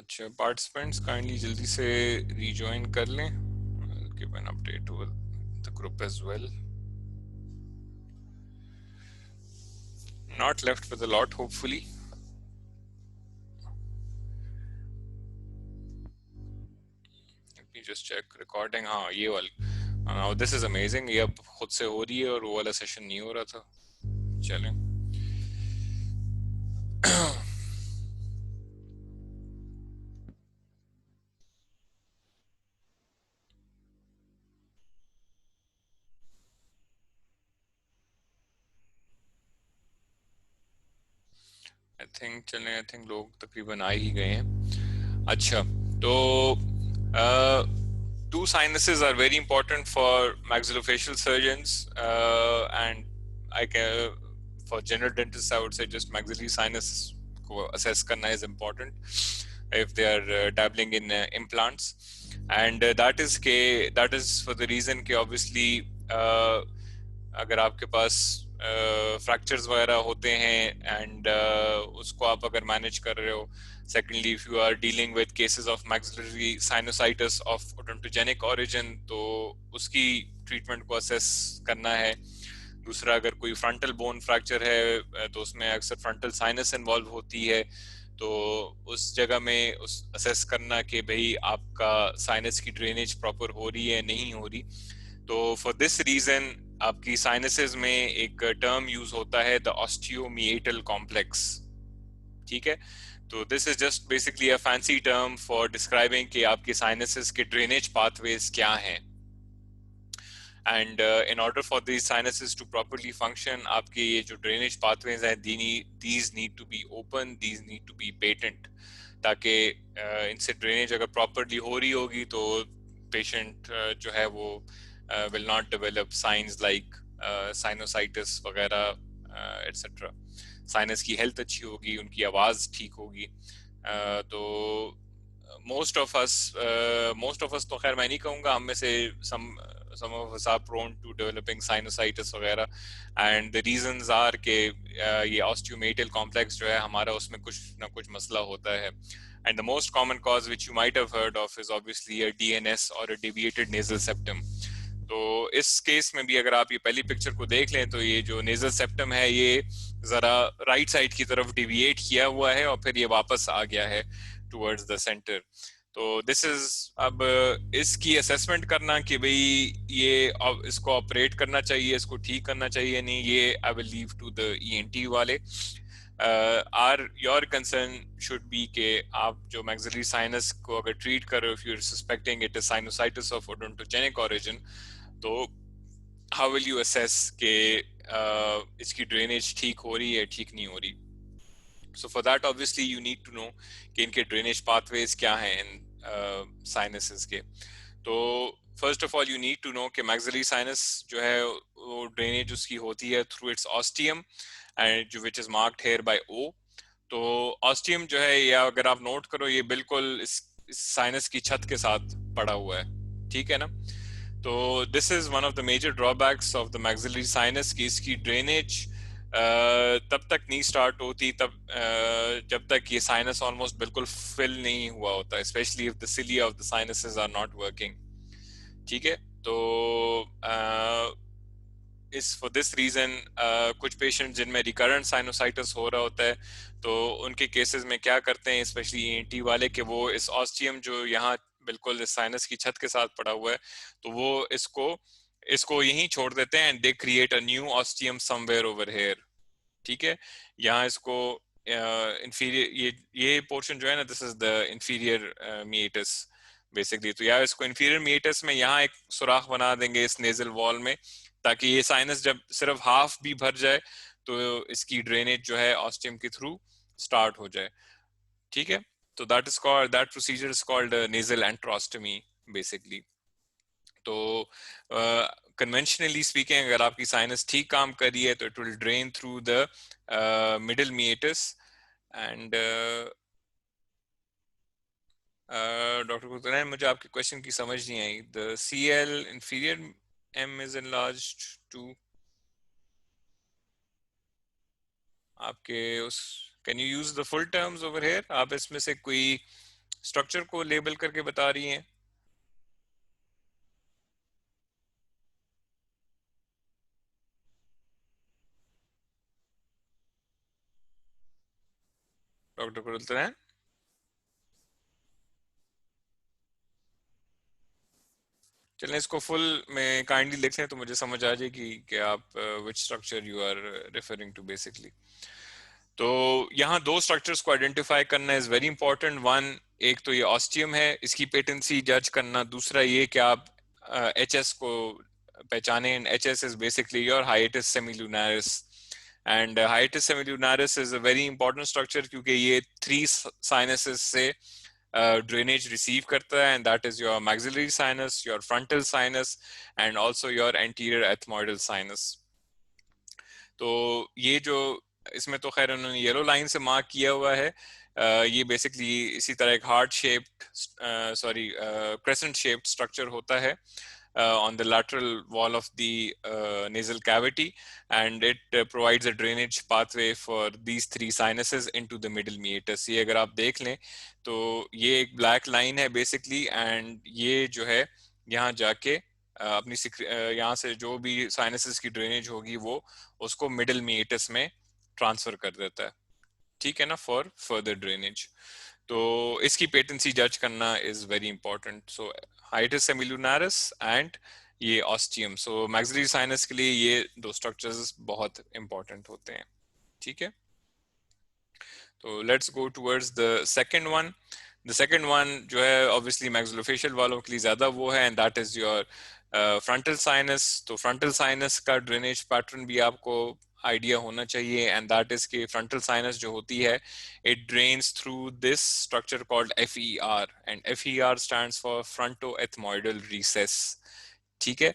अच्छा, participants kindly जल्दी से रिजॉइन कर लें. I'll give an update to the group as well. Not left with a lot, hopefully. Let me just check recording. हाँ, ये वाली. Now this is amazing. ये अब खुद से हो रही है और वो वाला सेशन नहीं हो रहा था. चलें. आई थिंक लोग तकरीबन आ ही गए हैं. अच्छा, तो two sinuses are very important for maxillofacial surgeons, and I can, for general dentists, I would say just maxillary sinus को assess करना is important if they are dabbling in implants, and that is for the reason कि obviously अगर आपके पास fractures वगैरह होते हैं and उसको आप अगर मैनेज कर रहे हो. Secondly, if you are dealing with cases of maxillary sinusitis of odontogenic origin, तो उसकी ट्रीटमेंट को असेस करना है. दूसरा, अगर कोई फ्रंटल बोन फ्रैक्चर है तो उसमें अक्सर फ्रंटल साइनस इन्वॉल्व होती है, तो उस जगह में उस असेस करना कि भाई आपका साइनस की ड्रेनेज प्रॉपर हो रही है नहीं हो रही. तो फॉर दिस रीजन आपकी साइनसेस में एक टर्म यूज होता है, द ऑस्टियोमिएटल कॉम्प्लेक्स. ठीक है, तो this is just basically a fancy term for describing कि आपके साइनसेस के ड्रेनेज पाथवेज क्या हैं. And in order for these sinuses to properly function, आपके ये जो drainage pathways हैं, these need to be open, these need to be patent, ताकि इनसे drainage अगर properly हो रही होगी तो patient जो है वो will not develop signs like sinusitis वगैरह etc. Sinus की health अच्छी होगी, उनकी आवाज़ ठीक होगी. तो most of us तो खैर मैं नहीं कहूँगा, हम में से some of us are prone to developing sinusitis वगैरह, and the reasons are कि ये osteometal complex जो है हमारा, उसमें कुछ ना कुछ मसला होता है. And the most common cause which you might have heard of is obviously a DNS or a deviated nasal septum. तो इस केस में भी अगर आप ये पहली पिक्चर को देख लें तो ये जो नेजल सेप्टम है ये जरा राइट साइड की तरफ डिविएट किया हुआ है और फिर ये वापस आ गया है टुवर्ड्स द सेंटर. तो दिस इज, अब इसकी असेसमेंट करना कि भाई ये इसको ऑपरेट करना चाहिए, इसको ठीक करना चाहिए नहीं, ये I will leave to the ENT वाले. Are your concern should be कि आप जो मैक्सिलरी साइनस को अगर ट्रीट कर रहे हो, if you are suspecting it is sinusitis of odontogenic origin, तो हाउ विल यू असेस कि इसकी ड्रेनेज ठीक हो रही है ठीक नहीं हो रही. So for that obviously you need to know कि इनके drainage pathways क्या हैं इन sinuses के. तो first of all you need to know कि maxillary sinus जो है वो drainage उसकी होती है through its ostium, and which is marked here by O. तो ostium जो है, या अगर आप नोट करो, ये बिल्कुल इस साइनस की छत के साथ पड़ा हुआ है. ठीक है ना. तो this is one of the major drawbacks of the maxillary sinus की इसकी ड्रेनेज तब तक नहीं स्टार्ट होती तब जब तक ये साइनस ऑलमोस्ट बिल्कुल फिल नहीं हुआ होता, specially if the cilia of the sinuses are not working. ठीक है. तो इस फॉर दिस रीजन कुछ पेशेंट जिनमें रिकरेंट साइनोसाइटिस हो रहा होता है, तो उनके केसेस में क्या करते हैं स्पेशली ईएनटी वाले, कि वो इस ऑस्टियम जो यहाँ बिल्कुल इस साइनस की छत के साथ पड़ा हुआ है, तो वो इसको यहीं छोड़ देते हैं, and they create a new ostium somewhere over here. ठीक है. यहाँ इसको इंफीरियर, ये पोर्शन जो है ना, this is the inferior meatus basically. तो यार इसको इंफीरियर मीएटस में यहाँ एक सुराख बना देंगे इस नेजल वॉल में, ताकि ये साइनस जब सिर्फ हाफ भी भर जाए तो इसकी ड्रेनेज जो है ऑस्टियम के थ्रू स्टार्ट हो जाए. ठीक है. तो that procedure is called nasal antrostomy basically. तो कन्वेंशनली स्पीकिंग अगर आपकी साइनस ठीक काम कर रही है तो it will drain through the middle meatus. And doctor कुतुरैन, मुझे आपके क्वेश्चन की समझ नहीं आई. The CL inferior M is enlarged to आपके उस, can you use the full terms over here. आप इसमें से कोई स्ट्रक्चर को लेबल करके बता रही हैं। डॉक्टर कुलतरैन, चलें इसको फुल में काइंडली लिख लें तो मुझे समझ आ जाएगी कि आप which structure you are referring to basically. तो यहाँ दो स्ट्रक्चर्स को आइडेंटिफाई करना इज वेरी इंपॉर्टेंट। वन, एक तो ये ऑस्टियम है, इसकी पेटेंसी जज करना। दूसरा ये कि आप एच एस को पहचाने। H S is basically your hiatus semilunaris, and hiatus semilunaris is a very important structure क्योंकि ये 3 साइनसेस से ड्रेनेज रिसीव करता है, and that is your maxillary sinus, your frontal sinus, and also your anterior ethmoidal sinus. तो ये जो इसमें तो खैर उन्होंने येलो लाइन से मार्क किया हुआ है, ये बेसिकली इसी तरह एक heart shaped, sorry crescent shaped structure होता है on the lateral wall of the nasal cavity, and it provides a drainage pathway for these 3 sinuses into the middle meatus. ये अगर आप देख लें तो ये एक ब्लैक लाइन है बेसिकली, एंड ये जो है यहाँ जाके अपनी यहाँ से जो भी साइनसेस की ड्रेनेज होगी वो उसको मिडिल मीएटस में ट्रांसफर कर देता है, ठीक है ना, फॉर फर्दर ड्रेनेज। तो इसकी पेटेंसी जज करना is very important. So hiatus semilunaris and ये ऑस्टियम, सो मैक्सिलरी साइनस के लिए ये दो स्ट्रक्चर्स बहुत इंपॉर्टेंट होते हैं, ठीक है। तो let's go towards the second one. The second one जो है ऑब्वियसली मैक्सिलोफेशियल वालों के लिए ज्यादा वो है, and that is your frontal sinus. तो फ्रंटल साइनस का ड्रेनेज पैटर्न भी आपको आइडिया होना चाहिए, एंड दैट इज कि फ्रंटल साइनस जो होती है it drains through this structure called FER, and FER stands for fronto ethmoidal recess, ठीक है।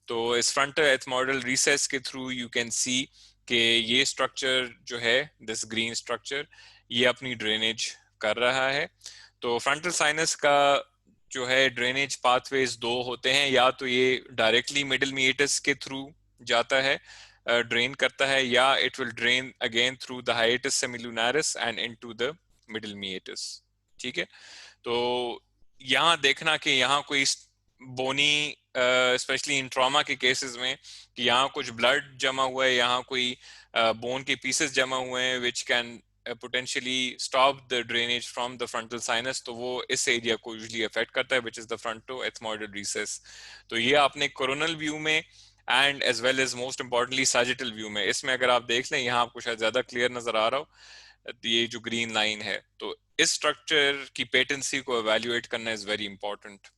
तो इस फ्रंटल एथमोइडल रिसेस के थ्रू यू कैन सी कि ये स्ट्रक्चर जो है, दिस ग्रीन स्ट्रक्चर, ये अपनी ड्रेनेज कर रहा है। तो फ्रंटल साइनस का जो है ड्रेनेज पाथवेज दो होते हैं, या तो ये डायरेक्टली मिडिल मीएटस के थ्रू जाता है, ड्रेन करता है, या it will drain again through the hiatus semilunaris and into the middle meatus, ठीक है। तो यहाँ देखना कि यहाँ कोई बोनी, स्पेशली इन ट्रॉमा के केसेस में, कि यहाँ कुछ ब्लड जमा हुआ है, यहाँ कोई बोन के पीसेस जमा हुए हैं which can potentially stop the drainage from the frontal sinus, तो वो इस एरिया को यूजुअली अफेक्ट करता है which is the frontoethmoidal recess। तो ये आपने कोरोनल व्यू में and as well as most importantly sagittal view में, इसमें अगर आप देख लें यहाँ आपको शायद ज्यादा क्लियर नजर आ रहा हो, ये जो ग्रीन लाइन है, तो इस स्ट्रक्चर की पेटेंसी को एवेल्युएट करना इज वेरी इंपॉर्टेंट।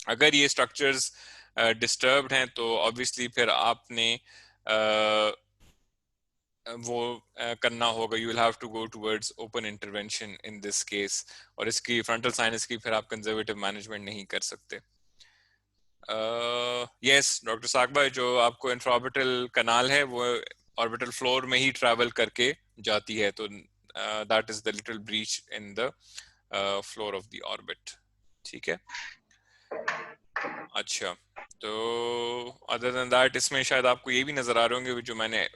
अगर ये स्ट्रक्चर्स डिस्टर्ब्ड हैं तो ऑब्वियसली फिर आपने वो करना होगा, you will have to go towards open intervention in this case, और इसकी फ्रंटल साइनस की फिर आप कंजर्वेटिव मैनेजमेंट नहीं कर सकते। यस डॉक्टर साकबा, जो आपको इंफ्राऑर्बिटल कनाल है वो ऑर्बिटल फ्लोर में ही ट्रैवल करके जाती है, तो that is the little breach in the floor of the orbit, ठीक है। अच्छा, तो अदर देन दैट इसमें शायद आपको ये भी नजर आ रहे होंगे जो मैंने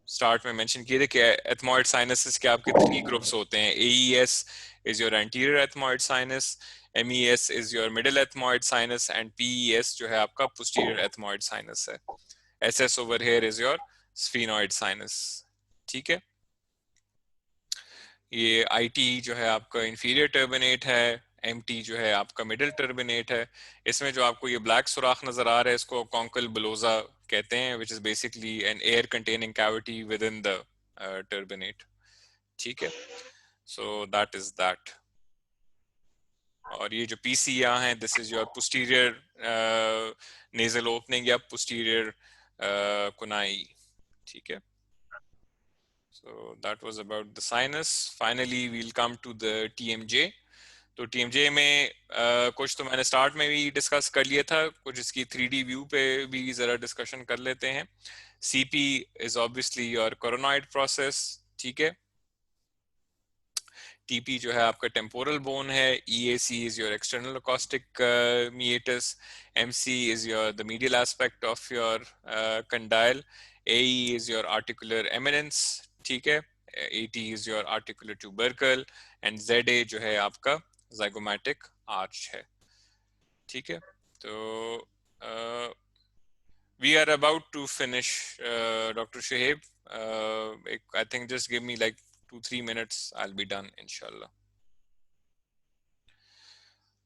स्टार्ट में मेंशन किए थे कि एथमॉइड साइनसेस के आपके 3 ग्रुप्स होते हैं। AES is your anterior ethmoid sinus, MES is your middle ethmoid sinus, and PES जो है आपका पोस्टीरियर एथमॉइड साइनस है। SS over here is your sphenoid sinus, ठीक है। ये IT जो है आपका इंफीरियर टर्बिनेट है, MT जो है आपका मिडिल टर्बिनेट है। इसमें जो आपको ये ब्लैक सुराख नजर आ रहा है इसको कॉन्कल बलोजा कहते हैं, which is basically an air containing cavity within the turbinate, ठीक है। So that is that. और ये जो PC यहाँ है, this is your posterior nasal opening या पोस्टीरियर कुनाई, ठीक है। So that was about the sinus. Finally, we'll come to the TMJ. तो TMJ में कुछ तो मैंने स्टार्ट में भी डिस्कस कर लिया था, कुछ इसकी 3D व्यू पे भी जरा डिस्कशन कर लेते हैं। CP is obviously your coronoid process, ठीक है। TP जो है आपका टेम्पोरल बोन है, EAC is your external acoustic meatus, MC is your the medial aspect of your condyle, AE is your articular eminence, ठीक है। AT is your articular tubercle, and ZA जो है आपका जाइगोमैटिक आर्च है। ठीक है, तो we are about to finish, Dr. Shahib. I think just give me like 2-3 minutes, I'll be done, inshallah.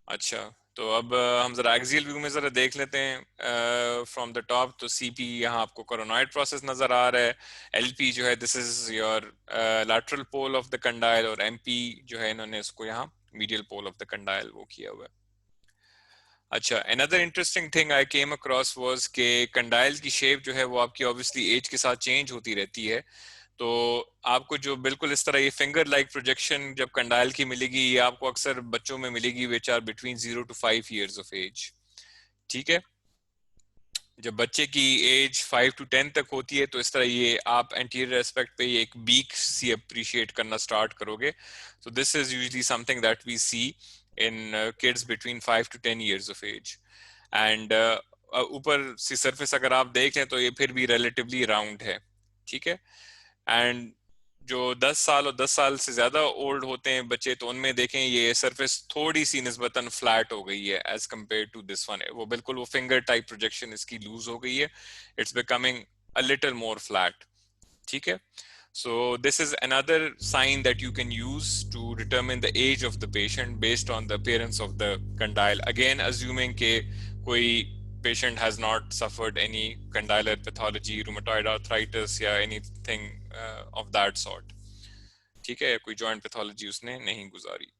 अच्छा, तो अब हम जरा एक्सियल व्यू में जरा देख लेते हैं फ्रॉम द टॉप। तो CP यहाँ आपको कोरोनॉइड प्रोसेस नजर आ रहा है। LP जो है this is your lateral pole of the condyle, और MP जो है इन्होंने इसको यहाँ medial pole of the condyle वो किया हुआ है। अच्छा, another interesting thing I came across was कि कंडाइल की शेप जो है वो आपकी ऑब्वियसली एज के साथ चेंज होती रहती है। तो आपको जो बिल्कुल इस तरह ये फिंगर लाइक प्रोजेक्शन जब कंडाइल की मिलेगी, ये आपको अक्सर बच्चों में मिलेगी which are between 0 to 5 years of age. ठीक है, जब बच्चे की एज 5 to 10 तक होती है तो इस तरह ये आप एंटीरियर एस्पेक्ट पे ये एक बीक सी अप्रिशिएट करना स्टार्ट करोगे। So this is usually something that we see in kids between 5 to 10 years of age. And ऊपर सी सरफेस अगर आप देख लें तो ये फिर भी relatively round है। ठीक है, एंड जो 10 साल और 10 साल से ज्यादा ओल्ड होते हैं बच्चे, तो उनमें देखें ये सरफेस थोड़ी सी निस्बतन फ्लैट हो गई है as compare to this one. वो बिल्कुल वो फिंगर टाइप प्रोजेक्शन इसकी लूज हो गई है, it's becoming a little more flat. ठीक है, so this is another sign that you can use to determine the age of the patient based on the appearance of the condyle, again assuming ke koi patient has not suffered any condylar pathology, rheumatoid arthritis या anything of that sort। ठीक है, कोई joint pathology उसने नहीं गुजारी।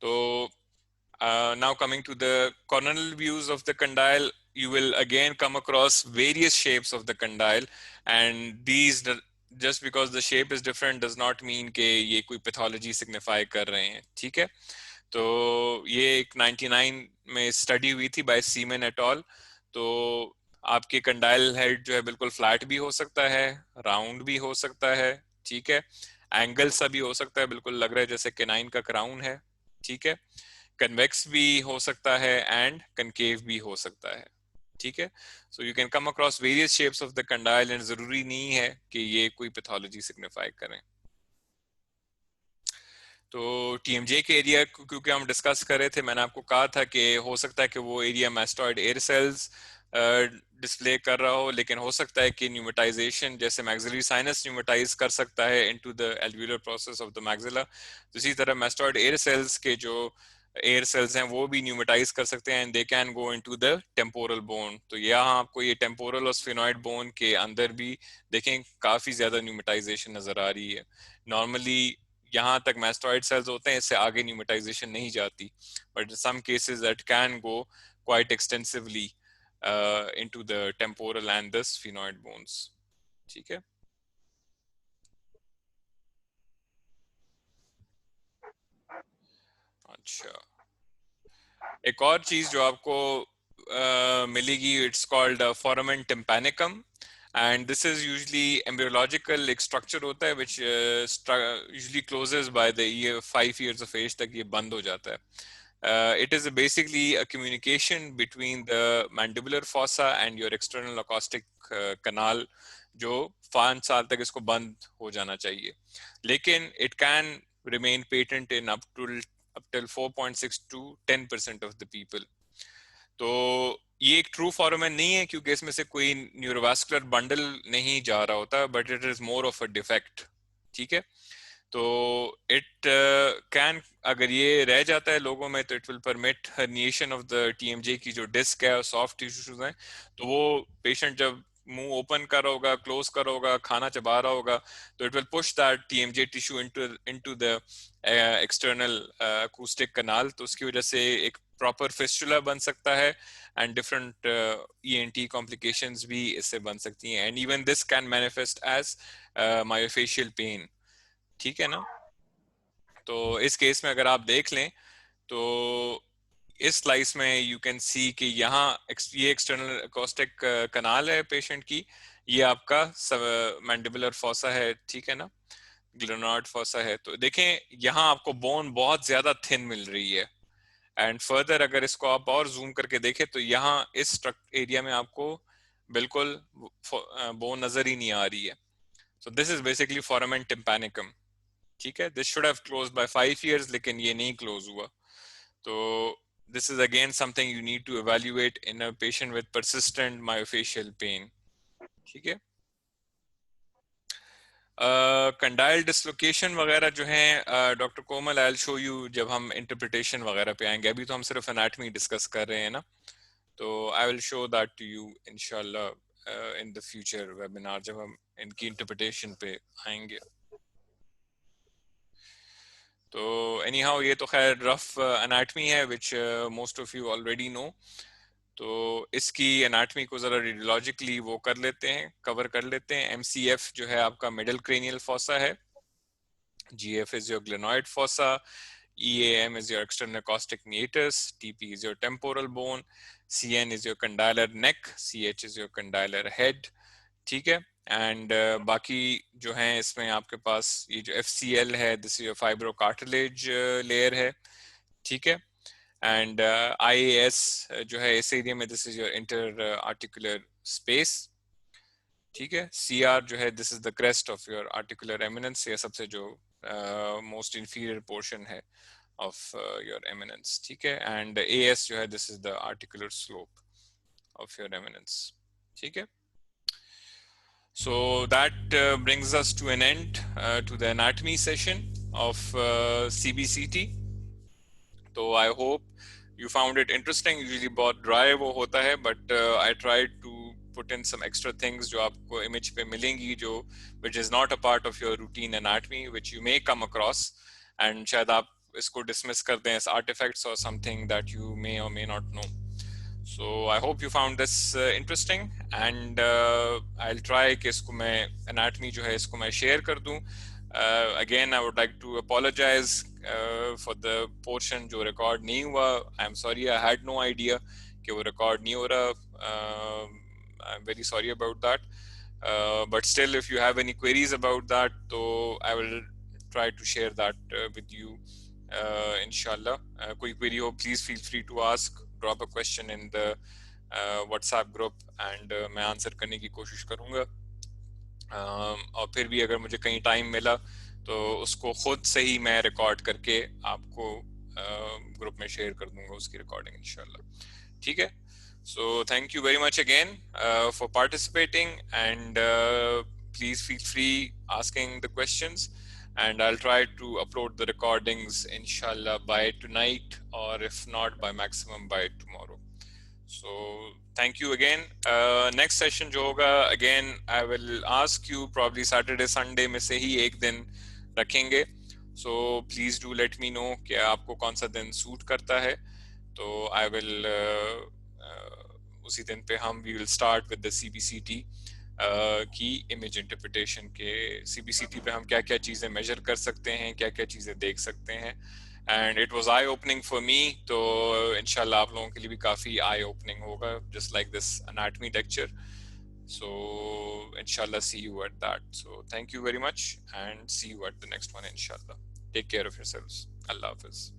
तो now coming to the coronal views of the condyle, you will again come across various shapes of the condyle, and these just because the shape is different does not mean कि ये कोई pathology signify कर रहे हैं। ठीक है, तो ये एक 99 में स्टडी हुई थी बाय सीमेन एट ऑल। तो आपके कंडाइल हेड जो है बिल्कुल फ्लैट भी हो सकता है, राउंड भी हो सकता है। ठीक है, एंगल सा भी हो सकता है, बिल्कुल लग रहा है जैसे केनाइन का क्राउन है। ठीक है, कन्वेक्स भी हो सकता है एंड कनकेव भी हो सकता है। ठीक है, so you can come across various shapes of the condyle and जरूरी नहीं है कि ये कोई पैथोलॉजी सिग्निफाई करें। तो TMJ के एरिया क्योंकि हम डिस्कस कर रहे थे, मैंने आपको कहा था कि हो सकता है कि वो area mastoid air cells display कर रहा हो, लेकिन हो सकता है कि न्यूमेटाइजेशन जैसे मैक्सिलरी साइनस न्यूमेटाइज कर सकता है into the alveolar process of the maxilla, तो इसी तरह मैस्टॉइड एयर सेल्स के जो एयर सेल्स हैं वो भी न्यूमेटाइज कर सकते हैं and they can go into the temporal bone. तो यहाँ आपको ये टेम्पोरल और स्फेनॉइड बोन के अंदर भी देखें काफी ज्यादा न्यूमेटाइजेशन नजर आ रही है। नॉर्मली यहाँ तक मैस्टॉइड सेल्स होते हैं, इससे आगे न्यूमेटाइजेशन नहीं जाती, but in some cases that can go quite extensively into the temporal and the sphenoid bones। ठीक है, अच्छा, एक और चीज जो आपको मिलेगी, it's called foramen tympanicum, and this is usually embryological एक स्ट्रक्चर होता है which usually closes by the year 5 years of age तक ये बंद हो जाता है। It is basically a communication between the mandibular fossa and your external acoustic canal, जो 5 साल तक इसको बंद हो जाना चाहिए, लेकिन it can remain patent in up till 4.6 to 10% of the people। तो ये एक ट्रू फोरामेन नहीं है क्योंकि इसमें से कोई न्यूरोवास्कुलर बंडल नहीं जा रहा होता, but it is more of a defect. ठीक है, तो इट कैन अगर ये रह जाता है लोगों में तो it will permit herniation of the TMJ की जो डिस्क है और सॉफ्ट टिश्यूज हैं, तो वो पेशेंट जब मुंह ओपन कर रहा होगा, क्लोज कर रहा होगा, खाना चबा रहा होगा, तो it will push that TMJ tissue into the external acoustic canal, तो उसकी वजह से एक प्रॉपर फिस्टुला बन सकता है एंड डिफरेंट ENT कॉम्प्लिकेशंस भी इससे बन सकती हैं, and even this can manifest as myofascial pain. ठीक है ना, तो इस केस में अगर आप देख लें तो इस स्लाइस में यू कैन सी कि यहाँ ये एक्सटर्नल अकोस्टिक कनाल है पेशेंट की, ये आपका मैंडिबुलर फॉसा है। ठीक है ना, ग्लेनॉर्ड फॉसा है, तो देखें यहाँ आपको बोन बहुत ज्यादा थिन मिल रही है, एंड फर्दर अगर इसको आप और जूम करके देखें तो यहाँ इस एरिया में आपको बिल्कुल बोन नजर ही नहीं आ रही है। So this is basically foramen tympanicum. ठीक है, this should have closed by 5 years, लेकिन ये नहीं close हुआ. तो this is again something you need to evaluate in a patient with persistent myofascial pain. ठीक है. कंडाइल डिसलोकेशन वगैरह जो हैं doctor Komal, I will show you जब हम इंटरप्रिटेशन वगैरह पे आएंगे. अभी तो हम सिर्फ एनाटमी डिस्कस कर रहे हैं ना, तो I will show that to you इंशाल्लाह इन द फ्यूचर वेबिनार जब हम इनकी इंटरप्रिटेशन पे आएंगे. तो एनी हाउ ये तो खैर रफ एनाटमी है which most of you already know. तो इसकी एनाटमी को ज़रा रेडियोलॉजिकली वो कर लेते हैं, कवर कर लेते हैं. MCF जो है आपका मिडल क्रेनियल फोसा है. GF is your glenoid fossa. EAM is your external acoustic meatus. TP is your temporal bone. CN is your condylar neck. CH is your condylar head. ठीक है. And बाकी जो हैं इसमें आपके पास ये जो FCL है, this is your fibrocartilage layer है. ठीक है. एंड IAS जो है इस एरिया में, this is your inter articular space. ठीक है. CR जो है, this is the crest of your articular eminence, ये सबसे जो मोस्ट इंफीरियर पोर्शन है ऑफ योर एमिनेंस. ठीक है. एंड AS जो है, this is the articular slope of your eminence. ठीक है. So that brings us to an end to the anatomy session of CBCT. So I hope you found it interesting. Usually बहुत dry वो होता है, but I tried to put in some extra things जो आपको image पे मिलेंगी, जो which is not a part of your routine anatomy, which you may come across, and शायद आप इसको dismiss कर दें as artifacts or something that you may or may not know. So I hope you found this interesting, and I'll try कि इसको मैं anatomy जो है इसको मैं share कर दूं. Again, I would like to apologize for the portion जो record नहीं हुआ. I'm sorry, I had no idea कि वो record नहीं हो रहा. I'm very sorry about that. But still, if you have any queries about that, so I will try to share that with you. Inshallah. कोई query हो, please feel free to ask. Drop a question in the WhatsApp group and मैं answer करने की कोशिश करूँगा. और फिर भी अगर मुझे कहीं टाइम मिला तो उसको खुद से ही मैं रिकॉर्ड करके आपको ग्रुप में शेयर कर दूंगा उसकी रिकॉर्डिंग इंशाल्लाह. ठीक है. So thank you very much again for participating, and please feel free asking the questions, and I'll try to upload the recordings inshallah by tonight, or if not by maximum by tomorrow. So thank you again. Next session जो होगा, again I will ask you probably Saturday Sunday में से ही एक दिन रखेंगे. So please do let me know कि आपको कौन सा दिन सूट करता है. तो I will उसी दिन पे हम we will start with the CBCT की इमेज इंटरप्रिटेशन के. CBCT पे हम क्या क्या चीज़ें मेजर कर सकते हैं, क्या क्या चीज़ें देख सकते हैं. And it was eye-opening for me. तो इंशाल्लाह आप लोगों के लिए भी काफ़ी eye-opening होगा, just like this anatomy lecture. So inshallah see you at that. So thank you very much and see you at the next one inshallah. Take care of yourselves. Allah Hafiz.